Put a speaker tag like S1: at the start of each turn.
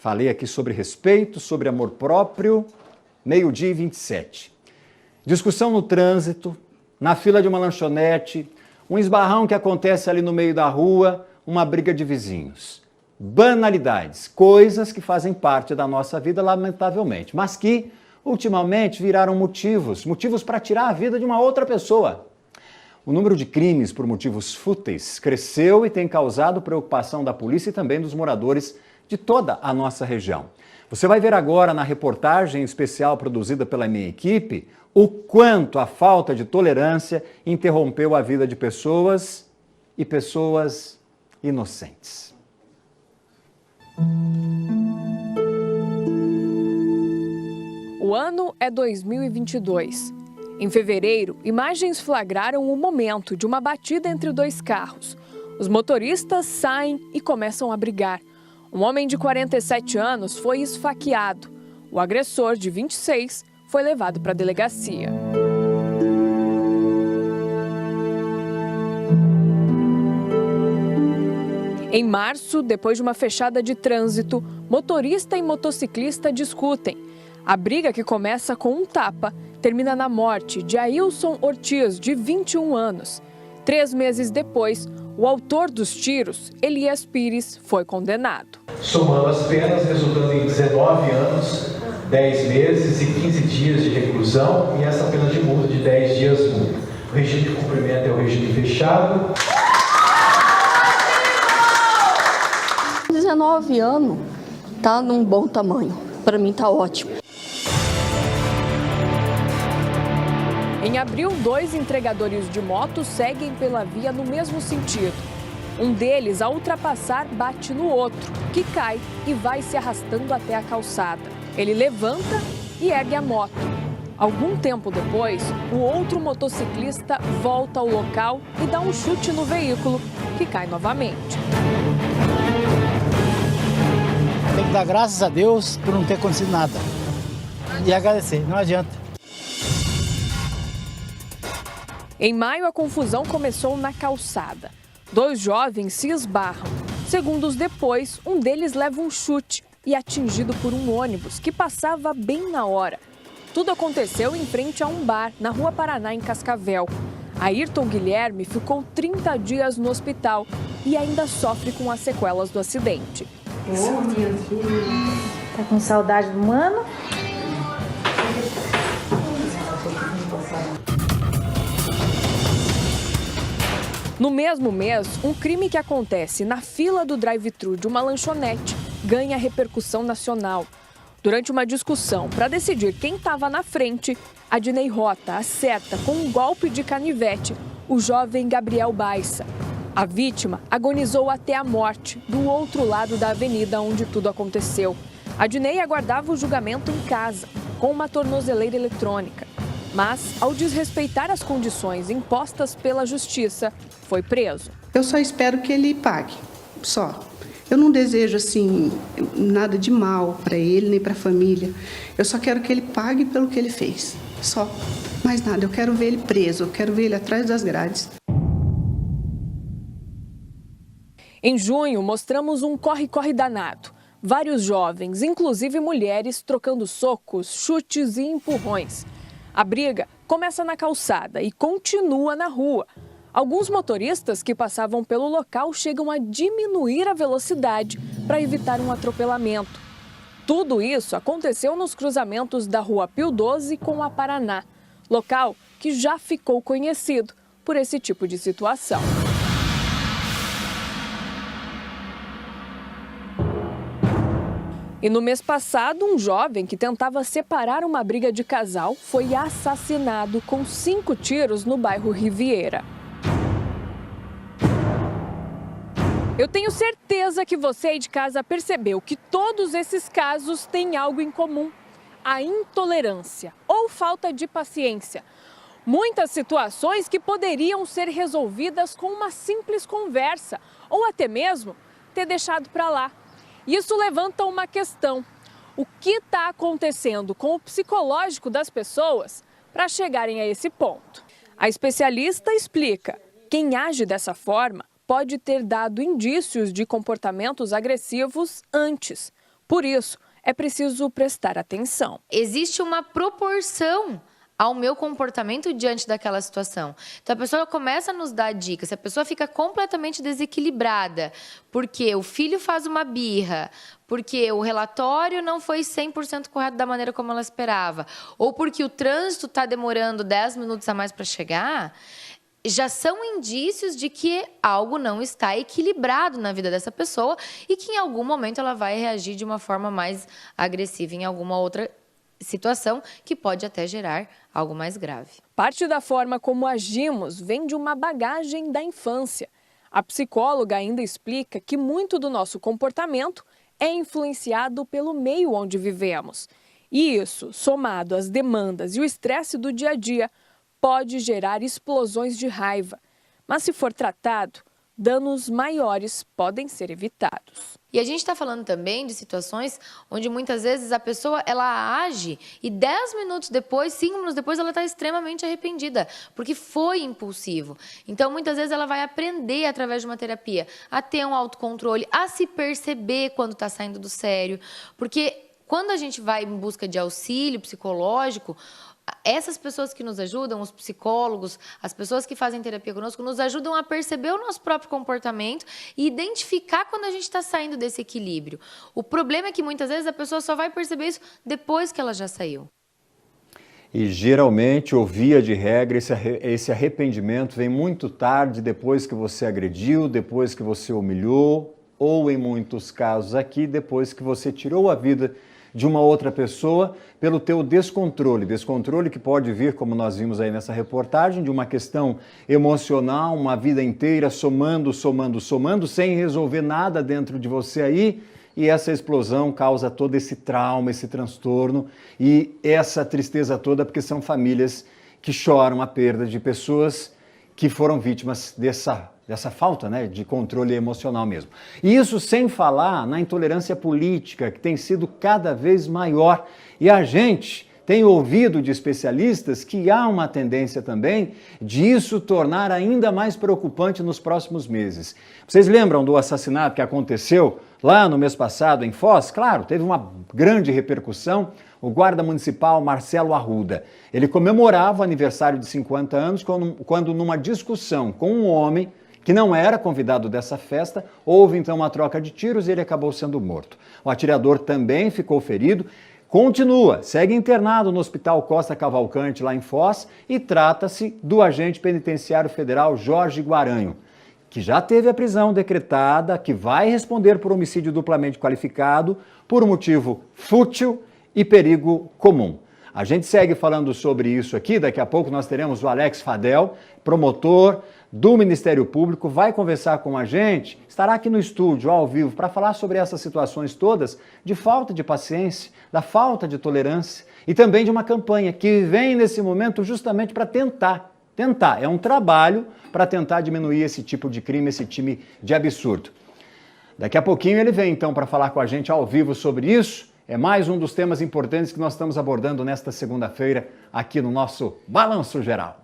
S1: Falei aqui sobre respeito, sobre amor próprio, 12h27. Discussão no trânsito, na fila de uma lanchonete, um esbarrão que acontece ali no meio da rua, uma briga de vizinhos. Banalidades, coisas que fazem parte da nossa vida, lamentavelmente, mas que, ultimamente, viraram motivos para tirar a vida de uma outra pessoa. O número de crimes por motivos fúteis cresceu e tem causado preocupação da polícia e também dos moradores de toda a nossa região. Você vai ver agora na reportagem especial produzida pela minha equipe o quanto a falta de tolerância interrompeu a vida de pessoas e pessoas inocentes.
S2: O ano é 2022. Em fevereiro, imagens flagraram o momento de uma batida entre dois carros. Os motoristas saem e começam a brigar. Um homem de 47 anos foi esfaqueado. O agressor, de 26, foi levado para a delegacia. Em março, depois de uma fechada de trânsito, motorista e motociclista discutem. A briga, que começa com um tapa, termina na morte de Ailson Ortiz, de 21 anos. 3 meses depois, o autor dos tiros, Elias Pires, foi condenado.
S3: Somando as penas, resultando em 19 anos, 10 meses e 15 dias de reclusão e essa pena de multa de 10 dias multa. O regime de cumprimento é o regime fechado.
S4: 19 anos, tá num bom tamanho. Para mim tá ótimo.
S2: Em abril, 2 entregadores de moto seguem pela via no mesmo sentido. Um deles, ao ultrapassar, bate no outro, que cai e vai se arrastando até a calçada. Ele levanta e ergue a moto. Algum tempo depois, o outro motociclista volta ao local e dá um chute no veículo, que cai novamente.
S5: Tem que dar graças a Deus por não ter acontecido nada. E agradecer, não adianta.
S2: Em maio, a confusão começou na calçada. 2 jovens se esbarram. Segundos depois, um deles leva um chute e é atingido por um ônibus que passava bem na hora. Tudo aconteceu em frente a um bar, na Rua Paraná, em Cascavel. Ayrton Guilherme ficou 30 dias no hospital e ainda sofre com as sequelas do acidente.
S6: Oh, meu Deus. Tá com saudade do mano?
S2: No mesmo mês, um crime que acontece na fila do drive-thru de uma lanchonete ganha repercussão nacional. Durante uma discussão para decidir quem estava na frente, Adnei Rota acerta com um golpe de canivete o jovem Gabriel Baiça. A vítima agonizou até a morte do outro lado da avenida onde tudo aconteceu. Adnei aguardava o julgamento em casa, com uma tornozeleira eletrônica. Mas, ao desrespeitar as condições impostas pela justiça, foi preso.
S7: Eu só espero que ele pague, só. Eu não desejo, assim, nada de mal para ele, nem para a família. Eu só quero que ele pague pelo que ele fez, só. Mais nada, eu quero ver ele preso, eu quero ver ele atrás das grades.
S2: Em junho, mostramos um corre-corre danado. Vários jovens, inclusive mulheres, trocando socos, chutes e empurrões. A briga começa na calçada e continua na rua. Alguns motoristas que passavam pelo local chegam a diminuir a velocidade para evitar um atropelamento. Tudo isso aconteceu nos cruzamentos da Rua Pio XII com a Paraná, local que já ficou conhecido por esse tipo de situação. E no mês passado, um jovem que tentava separar uma briga de casal foi assassinado com 5 tiros no bairro Riviera. Eu tenho certeza que você aí de casa percebeu que todos esses casos têm algo em comum: a intolerância ou falta de paciência. Muitas situações que poderiam ser resolvidas com uma simples conversa ou até mesmo ter deixado para lá. Isso levanta uma questão: o que está acontecendo com o psicológico das pessoas para chegarem a esse ponto? A especialista explica: quem age dessa forma pode ter dado indícios de comportamentos agressivos antes, Por isso, é preciso prestar atenção.
S8: Existe uma proporção ao meu comportamento diante daquela situação. Então, a pessoa começa a nos dar dicas. Se a pessoa fica completamente desequilibrada, porque o filho faz uma birra, porque o relatório não foi 100% correto da maneira como ela esperava, ou porque o trânsito está demorando 10 minutos a mais para chegar, já são indícios de que algo não está equilibrado na vida dessa pessoa e que em algum momento ela vai reagir de uma forma mais agressiva em alguma outra situação que pode até gerar algo mais grave.
S2: Parte da forma como agimos vem de uma bagagem da infância. A psicóloga ainda explica que muito do nosso comportamento é influenciado pelo meio onde vivemos. E isso, somado às demandas e o estresse do dia a dia, pode gerar explosões de raiva. Mas se for tratado, danos maiores podem ser evitados.
S8: E a gente está falando também de situações onde muitas vezes a pessoa ela age e 10 minutos depois, 5 minutos depois, ela está extremamente arrependida, porque foi impulsivo. Então, muitas vezes ela vai aprender através de uma terapia a ter um autocontrole, a se perceber quando está saindo do sério. Porque quando a gente vai em busca de auxílio psicológico, essas pessoas que nos ajudam, os psicólogos, as pessoas que fazem terapia conosco, nos ajudam a perceber o nosso próprio comportamento e identificar quando a gente está saindo desse equilíbrio. O problema é que muitas vezes a pessoa só vai perceber isso depois que ela já saiu.
S1: E geralmente, ou via de regra, esse arrependimento vem muito tarde, depois que você agrediu, depois que você humilhou, ou em muitos casos aqui, depois que você tirou a vida de uma outra pessoa pelo teu descontrole que pode vir, como nós vimos aí nessa reportagem, de uma questão emocional, uma vida inteira somando, sem resolver nada dentro de você aí, e essa explosão causa todo esse trauma, esse transtorno e essa tristeza toda, porque são famílias que choram a perda de pessoas que foram vítimas dessa falta, né, de controle emocional mesmo. E isso sem falar na intolerância política, que tem sido cada vez maior. E a gente tem ouvido de especialistas que há uma tendência também de isso tornar ainda mais preocupante nos próximos meses. Vocês lembram do assassinato que aconteceu lá no mês passado em Foz? Claro, teve uma grande repercussão. O guarda municipal Marcelo Arruda, ele comemorava o aniversário de 50 anos quando numa discussão com um homem que não era convidado dessa festa, houve então uma troca de tiros e ele acabou sendo morto. O atirador também ficou ferido, segue internado no Hospital Costa Cavalcante, lá em Foz, e trata-se do agente penitenciário federal Jorge Guaranho, que já teve a prisão decretada, que vai responder por homicídio duplamente qualificado, por um motivo fútil e perigo comum. A gente segue falando sobre isso aqui, daqui a pouco nós teremos o Alex Fadel, promotor do Ministério Público, vai conversar com a gente, estará aqui no estúdio, ao vivo, para falar sobre essas situações todas de falta de paciência, da falta de tolerância e também de uma campanha que vem nesse momento justamente para tentar, é um trabalho para tentar diminuir esse tipo de crime, esse tipo de absurdo. Daqui a pouquinho ele vem então para falar com a gente ao vivo sobre isso. É mais um dos temas importantes que nós estamos abordando nesta segunda-feira aqui no nosso Balanço Geral.